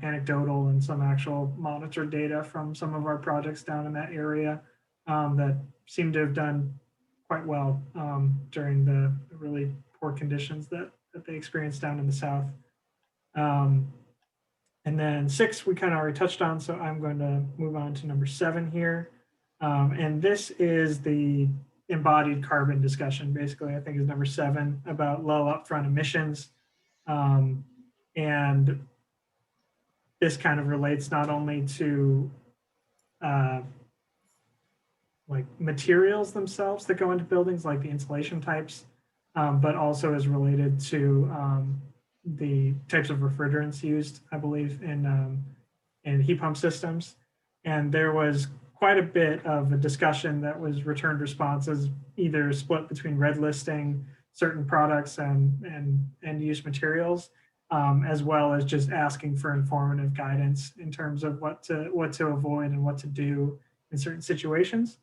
anecdotal and some actual monitored data from some of our projects down in that area that seem to have done quite well during the really poor conditions that they experienced down in the south. And then 6, we kind of already touched on, so I'm going to move on to number 7 here. And this is the embodied carbon discussion, basically, I think is number 7, about low upfront emissions. And this kind of relates not only to like materials themselves that go into buildings, like the insulation types, but also is related to the types of refrigerants used, I believe, in heat pump systems. And there was quite a bit of a discussion that was returned responses, either split between red listing certain products and end use materials, as well as just asking for informative guidance in terms of what to avoid and what to do in certain situations.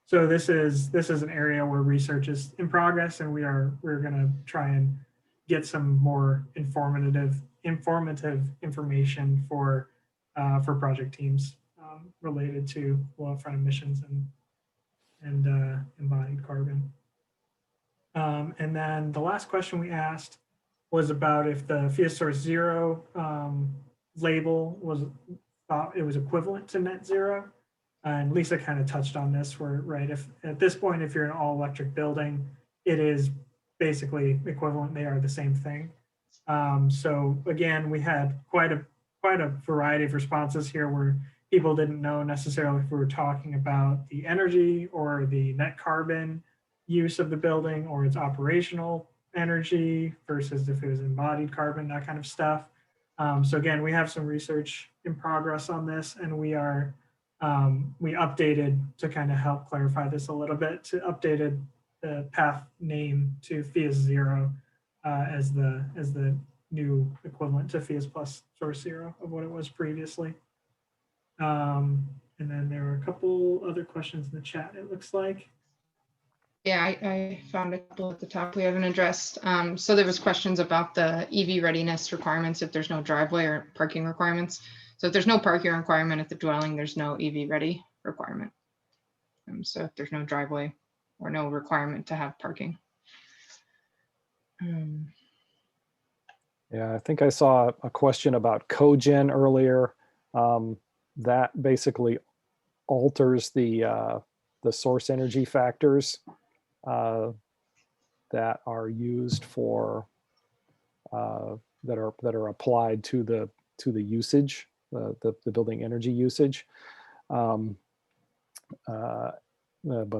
So this is an area where research is in progress, and we're going to try and get some more informative information for project teams related to low upfront emissions and embodied carbon. And then the last question we asked was about if the Phius Source Zero label was thought it was equivalent to net zero. And Lisa kind of touched on this, where if at this point, if you're an all electric building, it is basically equivalent. They are the same thing. So again, we had quite a variety of responses here where people didn't know necessarily if we were talking about the energy or the net carbon use of the building or its operational energy versus if it was embodied carbon, that kind of stuff. So again, we have some research in progress on this, and we updated to kind of help clarify this a little bit, to updated the path name to Phius Zero as the new equivalent to Phius plus Source Zero of what it was previously. And then there were a couple other questions in the chat, it looks like.
Yeah, I found a couple at the top we haven't addressed. So there was questions about the EV readiness requirements if there's no driveway or parking requirements. So if there's no parking requirement at the dwelling, there's no EV ready requirement. So if there's no driveway or no requirement to have parking.
Yeah, I think I saw a question about cogen earlier. That basically alters the source energy factors that are used for that are applied to the usage, the building energy usage. But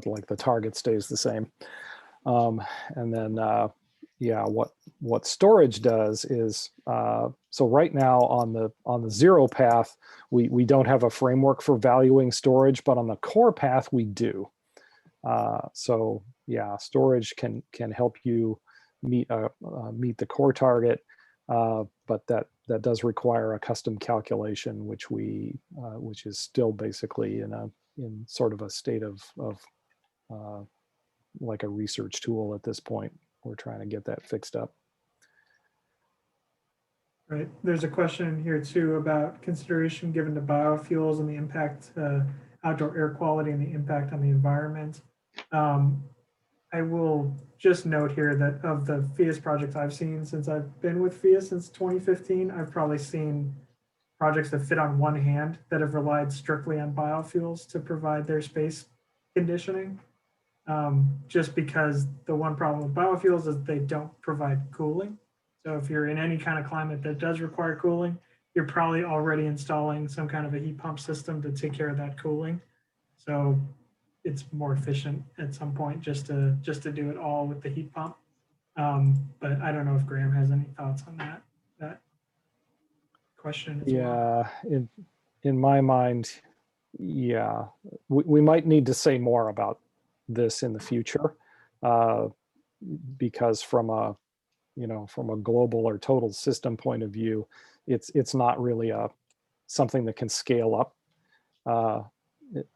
like the target stays the same. And then yeah, what storage does is so right now on the zero path, we don't have a framework for valuing storage, but on the core path we do. So yeah, storage can help you meet the core target, but that does require a custom calculation, which is still basically in sort of a state of like a research tool at this point. We're trying to get that fixed up.
Right. There's a question here too about consideration given to biofuels and the impact, outdoor air quality and the impact on the environment. I will just note here that of the Phius projects I've seen since I've been with Phius since 2015, I've probably seen projects that fit on one hand that have relied strictly on biofuels to provide their space conditioning. Just because the one problem with biofuels is they don't provide cooling. So if you're in any kind of climate that does require cooling, you're probably already installing some kind of a heat pump system to take care of that cooling. So it's more efficient at some point just to do it all with the heat pump. But I don't know if Graham has any thoughts on that question as well.
Yeah, in my mind, yeah, we might need to say more about this in the future, because from a global or total system point of view, it's not really something that can scale up.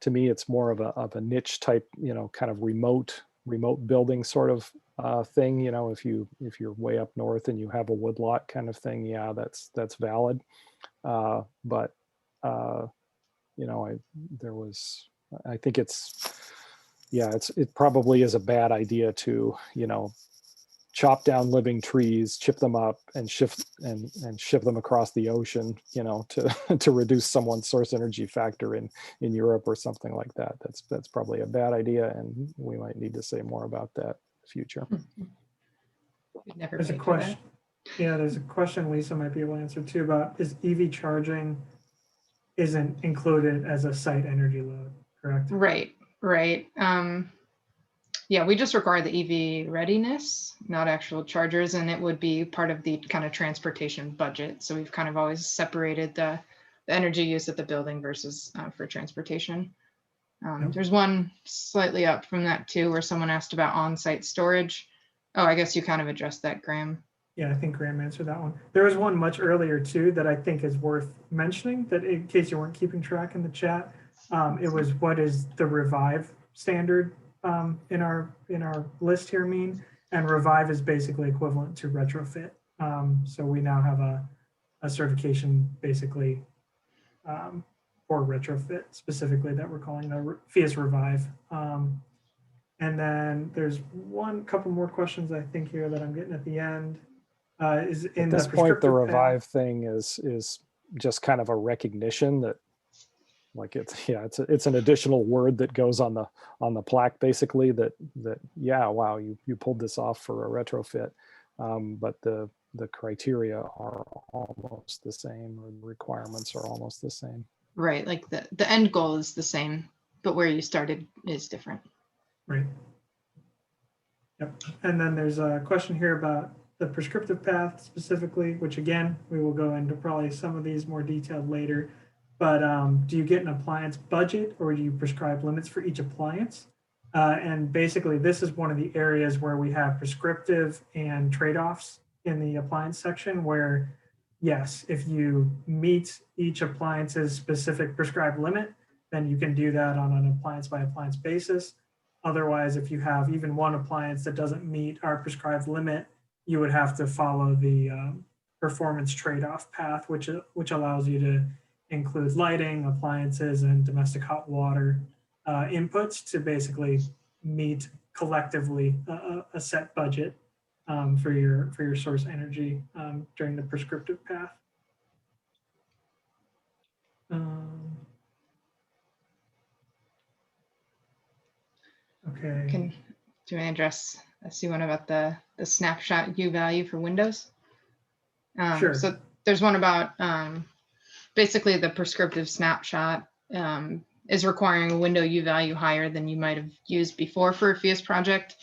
To me, it's more of a niche type, kind of remote building sort of thing. If you're way up north and you have a woodlot kind of thing, yeah, that's valid. But I think it probably is a bad idea to chop down living trees, chip them up, and ship them across the ocean, to reduce someone's source energy factor in Europe or something like that. That's probably a bad idea, and we might need to say more about that in the future.
There's a question. Yeah, there's a question Lisa might be able to answer too about is EV charging isn't included as a site energy load, correct?
Right. Yeah, we just require the EV readiness, not actual chargers, and it would be part of the kind of transportation budget. So we've kind of always separated the energy use at the building versus for transportation. There's one slightly up from that too, where someone asked about on-site storage. Oh, I guess you kind of addressed that, Graham.
Yeah, I think Graham answered that one. There was one much earlier too that I think is worth mentioning, that in case you weren't keeping track in the chat, it was what is the Revive standard in our list here mean, and Revive is basically equivalent to retrofit. So we now have a certification basically for retrofit specifically that we're calling the Phius Revive. And then there's couple more questions I think here that I'm getting at the end. Is in
at this point the Revive thing is just kind of a recognition that, like, it's an additional word that goes on the plaque basically that yeah, wow, you pulled this off for a retrofit, but the criteria are almost the same, or the requirements are almost the same.
Right, like the end goal is the same, but where you started is different.
Right. Yep. And then there's a question here about the prescriptive path specifically, which again, we will go into probably some of these more detailed later. But do you get an appliance budget, or do you prescribe limits for each appliance? And basically, this is one of the areas where we have prescriptive and trade-offs in the appliance section, where yes, if you meet each appliance's specific prescribed limit, then you can do that on an appliance by appliance basis. Otherwise, if you have even one appliance that doesn't meet our prescribed limit, you would have to follow the performance trade-off path, which allows you to include lighting, appliances, and domestic hot water inputs to basically meet collectively a set budget for your source energy during the prescriptive path. Okay.
Do I address? I see one about the snapshot U value for Windows.
Sure.
So there's one about basically the prescriptive snapshot is requiring a window U value higher than you might have used before for a Phius project.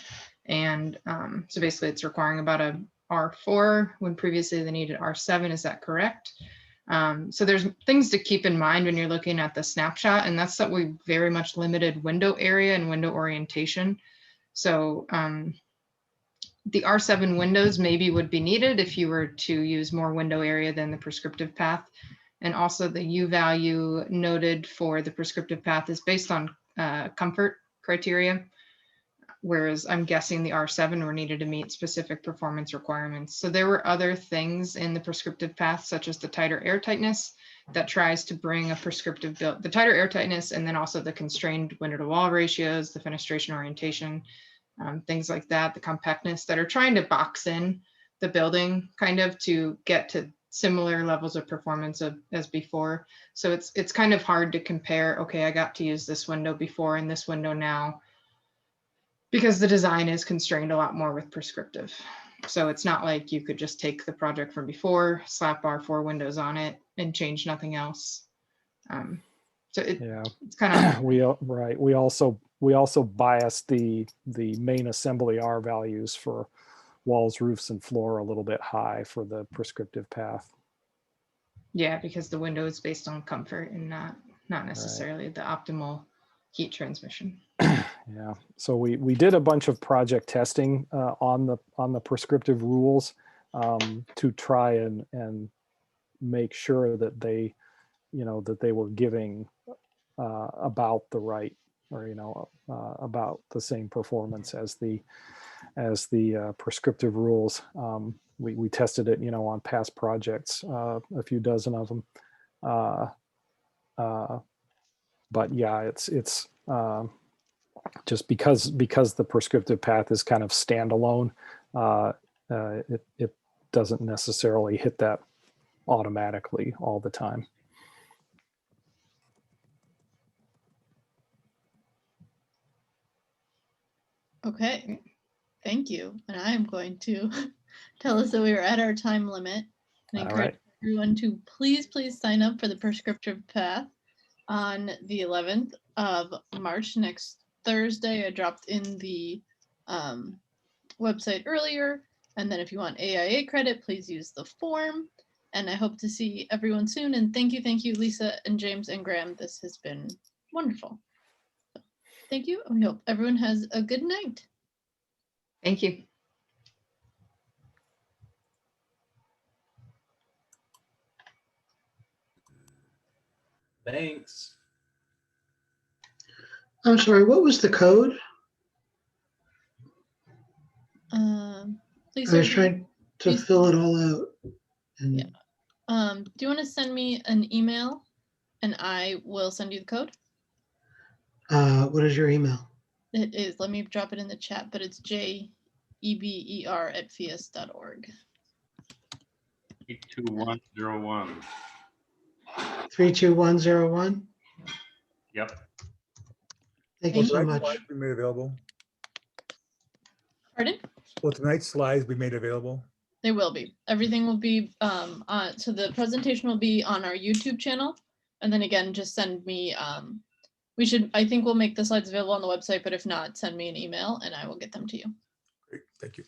And so basically it's requiring about a R4 when previously they needed R7. Is that correct? So there's things to keep in mind when you're looking at the snapshot, and that's that we very much limited window area and window orientation. So the R7 windows maybe would be needed if you were to use more window area than the prescriptive path. And also the U value noted for the prescriptive path is based on comfort criteria. whereas I'm guessing the R7 were needed to meet specific performance requirements. So there were other things in the prescriptive path, such as the tighter air tightness that tries to bring a prescriptive build, the tighter air tightness, and then also the constrained window to wall ratios, the fenestration orientation, things like that, the compactness that are trying to box in the building kind of to get to similar levels of performance as before. So it's kind of hard to compare, okay, I got to use this window before and this window now, because the design is constrained a lot more with prescriptive. So it's not like you could just take the project from before, slap our 4 windows on it and change nothing else. It's kind of
we also bias the main assembly R values for walls, roofs, and floor a little bit high for the prescriptive path.
Yeah, because the window is based on comfort and not necessarily the optimal heat transmission.
Yeah, so we did a bunch of project testing on the prescriptive rules to try and make sure that they, that they were giving about the right, or about the same performance as the prescriptive rules. We tested it, on past projects, a few dozen of them. But yeah, it's just because the prescriptive path is kind of standalone, it doesn't necessarily hit that automatically all the time.
Okay, thank you. And I am going to tell us that we are at our time limit and encourage everyone to please sign up for the prescriptive path on the 11th of March, next Thursday. I dropped in the website earlier. And then if you want AIA credit, please use the form. And I hope to see everyone soon. And thank you, Lisa and James and Graham. This has been wonderful. Thank you. We hope everyone has a good night.
Thank you.
Thanks.
I'm sorry, what was the code?
Lisa,
I was trying to fill it all out. And
yeah. Do you want to send me an email and I will send you the code?
What is your email?
It is, let me drop it in the chat, but it's jeber@phius.org.
32101.
32101?
Yep.
Thank you so
Will
much.
slides be made available?
Pardon?
Will tonight's slides be made available?
They will be. Everything will be, so the presentation will be on our YouTube channel. And then again, just send me, I think we'll make the slides available on the website, but if not, send me an email and I will get them to you.
Great, thank you.